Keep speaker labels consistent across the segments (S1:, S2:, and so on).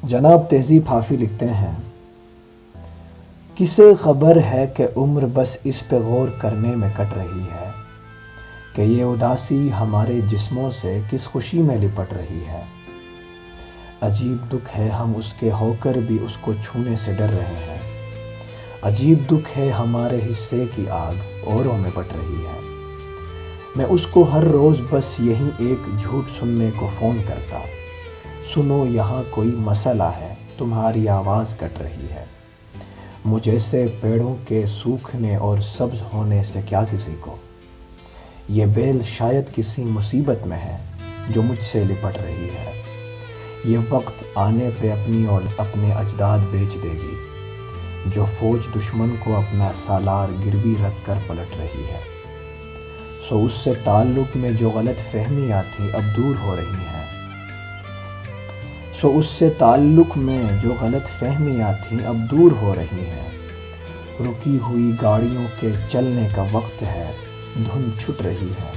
S1: جناب تہذیب حافی لکھتے ہیں، کسے خبر ہے کہ عمر بس اس پہ غور کرنے میں کٹ رہی ہے کہ یہ اداسی ہمارے جسموں سے کس خوشی میں لپٹ رہی ہے۔ عجیب دکھ ہے ہم اس کے ہو کر بھی اس کو چھونے سے ڈر رہے ہیں۔ عجیب دکھ ہے ہمارے حصے کی آگ اوروں میں بٹ رہی ہے۔ میں اس کو ہر روز بس یہی ایک جھوٹ سننے کو فون کرتا، سنو یہاں کوئی مسئلہ ہے، تمہاری آواز کٹ رہی ہے۔ مجھے سے پیڑوں کے سوکھنے اور سبز ہونے سے کیا کسی کو، یہ بیل شاید کسی مصیبت میں ہے جو مجھ سے لپٹ رہی ہے۔ یہ وقت آنے پہ اپنی اور اپنے اجداد بیچ دے گی، جو فوج دشمن کو اپنا سالار گروی رکھ کر پلٹ رہی ہے۔ سو اس سے تعلق میں جو غلط فہمیاں تھیں اب دور ہو رہی ہیں۔ سو اس سے تعلق میں جو غلط فہمیاں تھیں اب دور ہو رہی ہیں۔ رکی ہوئی گاڑیوں کے چلنے کا وقت ہے، دھن چھٹ رہی ہے۔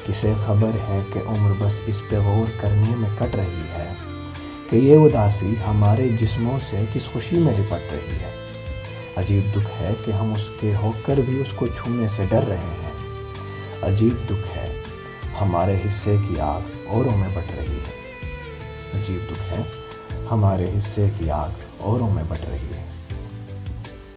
S1: کسے خبر ہے کہ عمر بس اس پہ غور کرنے میں کٹ رہی ہے کہ یہ اداسی ہمارے جسموں سے کس خوشی میں لپٹ رہی ہے۔ عجیب دکھ ہے کہ ہم اس کے ہو کر بھی اس کو چھونے سے ڈر رہے ہیں۔ عجیب دکھ ہے ہمارے حصے کی آگ اوروں میں بٹ رہی ہے۔ عجیب دکھ ہے ہمارے حصے کی آگ اوروں میں بٹ رہی ہے۔